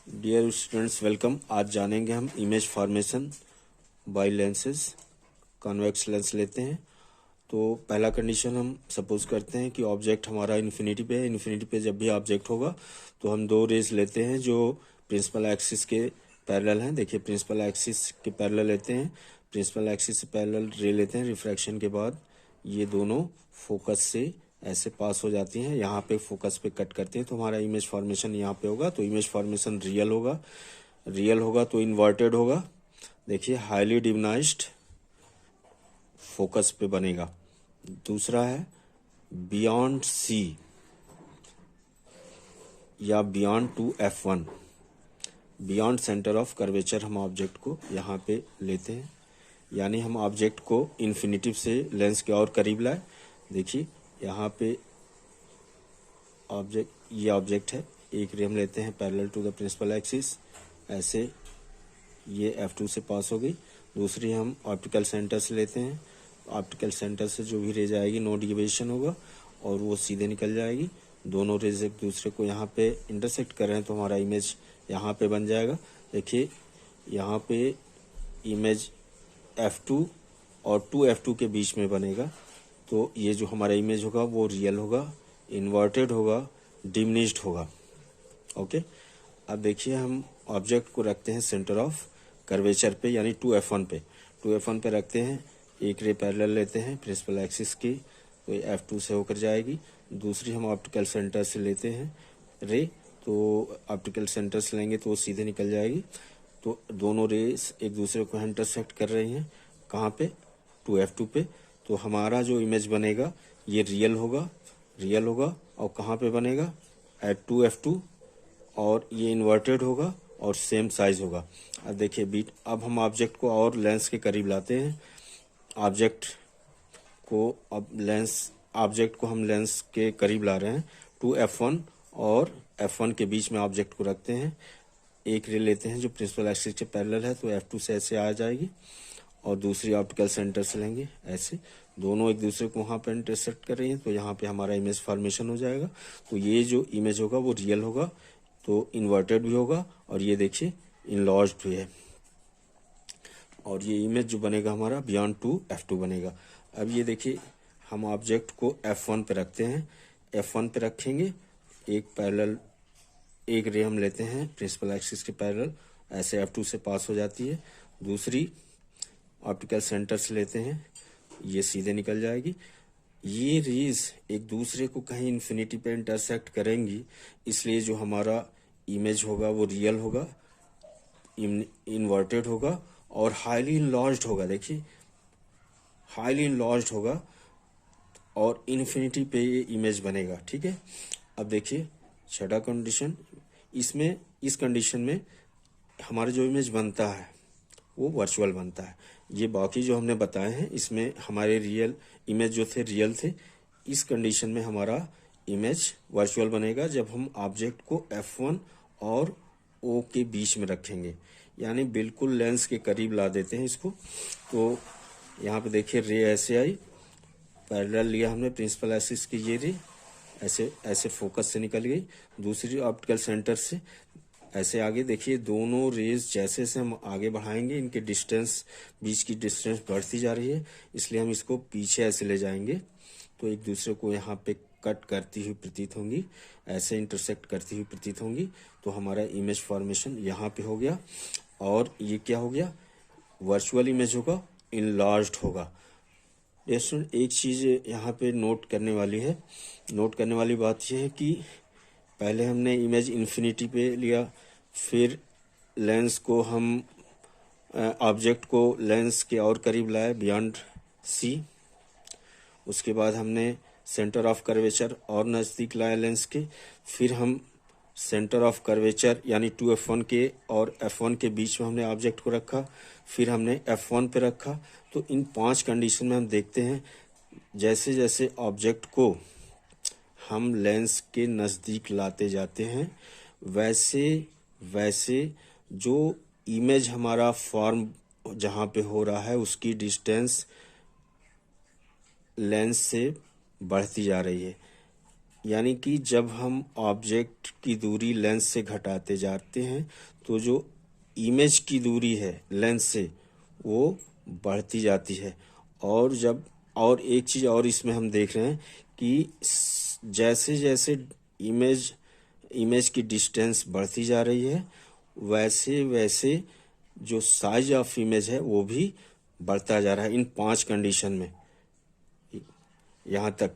Dear students, welcome. आज जानेंगे हम image formation by lenses. Convex lens लेते हैं तो पहला कंडीशन हम सपोज करते हैं कि ऑब्जेक्ट हमारा इन्फिनिटी पे है। इन्फिनिटी पे जब भी ऑब्जेक्ट होगा तो हम दो रेज लेते हैं जो प्रिंसिपल एक्सिस के पैरेलल हैं। देखिए, प्रिंसिपल एक्सिस के पैरेलल लेते हैं, प्रिंसिपल एक्सिस से पैरेलल रे लेते हैं। रिफ्रैक्शन के बाद ये दोनों फोकस से ऐसे पास हो जाती हैं, यहाँ पे फोकस पे कट करते हैं तो हमारा इमेज फॉर्मेशन यहाँ पे होगा। तो इमेज फॉर्मेशन रियल होगा, रियल होगा तो इन्वर्टेड होगा। देखिए, हाईली डिम्नाइज्ड फोकस पे बनेगा। दूसरा है बियॉन्ड सी या beyond two F1, beyond centre of curvature. हम ऑब्जेक्ट को यहाँ पे लेते हैं, यानी हम ऑब्जेक्ट को इन्फिनिटिव से लेंस के और करीब लाए। देखिए यहाँ पे ऑब्जेक्ट, ये ऑब्जेक्ट है, एक रे हम लेते हैं parallel to the principal axis, ऐसे ये F2 से पास हो गई। दूसरी हम ऑप्टिकल सेंटर से लेते हैं, ऑप्टिकल सेंटर से जो भी रे जाएगी नो डिविएशन होगा और वो सीधे निकल जाएगी। दोनों रेज एक दूसरे को यहाँ पे इंटरसेक्ट कर रहे हैं तो हमारा इमेज यहाँ पे बन जाएगा। देखिए यहाँ पे इमेज F2 और 2F2 के बीच में बनेगा। तो ये जो हमारा इमेज होगा वो रियल होगा, इन्वर्टेड होगा, डिमिनिश्ड होगा। ओके, अब देखिए हम ऑब्जेक्ट को रखते हैं सेंटर ऑफ कर्वेचर पे, यानी 2F1 पे। 2F1 पे रखते हैं, एक रे पैरेलल लेते हैं प्रिंसिपल एक्सिस की, तो ये F2 से होकर जाएगी। दूसरी हम ऑप्टिकल सेंटर से लेते हैं रे, तो ऑप्टिकल सेंटर से लेंगे तो वो सीधे निकल जाएगी। तो दोनों रेस एक दूसरे को इंटरसेक्ट कर रही हैं, कहाँ पे? 2F2 पे। तो हमारा जो इमेज बनेगा ये रियल होगा, रियल होगा। और कहाँ पे बनेगा? Eight 2F2। और ये इन्वर्टेड होगा और सेम साइज होगा। अब देखिए बीट, अब हम ऑब्जेक्ट को और लेंस के करीब लाते हैं। ऑब्जेक्ट को हम लेंस के करीब ला रहे हैं। 2F1 और F1 के बीच में ऑब्जेक्ट को रखते हैं, एक रे लेते हैं जो प्रिंसिपल एक्सिस के पैरेलल है, तो F2 से ऐसे आ जाएगी और दूसरी ऑप्टिकल सेंटर से लेंगे ऐसे। दोनों एक दूसरे को वहाँ पर इंटरसेक्ट कर रही हैं तो यहाँ पे हमारा इमेज फॉर्मेशन हो जाएगा। तो ये जो इमेज होगा वो रियल होगा, तो इन्वर्टेड भी होगा और ये देखिए इनलॉज्ड भी है। और ये इमेज जो बनेगा हमारा बियॉन्ड टू F2 बनेगा। अब ये देखिए हम ऑब्जेक्ट को F1 पे रखते हैं, F1 पे रखेंगे, एक रे हम लेते हैं प्रिंसिपल एक्सिस के पैरेलल, ऐसे F2 से पास हो जाती है। दूसरी ऑप्टिकल सेंटर से लेते हैं, ये सीधे निकल जाएगी। ये रेज एक दूसरे को कहीं इन्फिनिटी पे इंटरसेक्ट करेंगी, इसलिए जो हमारा इमेज होगा वो रियल होगा, इन्वर्टेड होगा और हाईली इनलॉज्ड होगा। देखिए हाईली इनलॉज्ड होगा और इन्फिनिटी पे ये इमेज बनेगा। ठीक है, अब देखिए छठा कंडीशन, इसमें इस कंडीशन में हमारा जो इमेज बनता है वो वर्चुअल बनता है। ये बाकी जो हमने बताए हैं इसमें हमारे रियल इमेज जो थे रियल थे। इस कंडीशन में हमारा इमेज वर्चुअल बनेगा जब हम ऑब्जेक्ट को F1 और O के बीच में रखेंगे, यानी बिल्कुल लेंस के करीब ला देते हैं इसको। तो यहाँ पे देखिए रे ऐसे आई, पैरेलल लिया हमने प्रिंसिपल एक्सिस की, ये रे ऐसे ऐसे फोकस से निकल गई। दूसरी ऑप्टिकल सेंटर से ऐसे आगे, देखिए दोनों रेज जैसे से हम आगे बढ़ाएंगे इनके डिस्टेंस, बीच की डिस्टेंस बढ़ती जा रही है, इसलिए हम इसको पीछे ऐसे ले जाएंगे तो एक दूसरे को यहाँ पे कट करती हुई प्रतीत होंगी, ऐसे इंटरसेक्ट करती हुई प्रतीत होंगी। तो हमारा इमेज फॉर्मेशन यहाँ पे हो गया और ये क्या हो गया? वर्चुअल इमेज होगा, इनलार्ज्ड होगा। स्टूडेंट, एक चीज़ यहाँ पे नोट करने वाली है, नोट करने वाली बात यह है कि पहले हमने इमेज इन्फिनिटी पे लिया, फिर लेंस को हम ऑब्जेक्ट को लेंस के और करीब लाए बियॉन्ड सी। उसके बाद हमने सेंटर ऑफ कर्वेचर और नज़दीक लाया लेंस के। फिर हम सेंटर ऑफ कर्वेचर यानी 2F1 के और F1 के बीच में हमने ऑब्जेक्ट को रखा। फिर हमने F1 पे रखा। तो इन 5 कंडीशन में हम देखते हैं जैसे जैसे ऑब्जेक्ट को हम लेंस के नज़दीक लाते जाते हैं वैसे वैसे जो इमेज हमारा फॉर्म जहाँ पे हो रहा है उसकी डिस्टेंस लेंस से बढ़ती जा रही है। यानी कि जब हम ऑब्जेक्ट की दूरी लेंस से घटाते जाते हैं तो जो इमेज की दूरी है लेंस से वो बढ़ती जाती है। और जब और एक चीज़ और इसमें हम देख रहे हैं कि जैसे जैसे इमेज इमेज की डिस्टेंस बढ़ती जा रही है वैसे वैसे जो साइज ऑफ इमेज है वो भी बढ़ता जा रहा है इन 5 कंडीशन में यहाँ तक।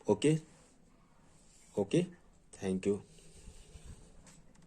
Okay okay, thank you.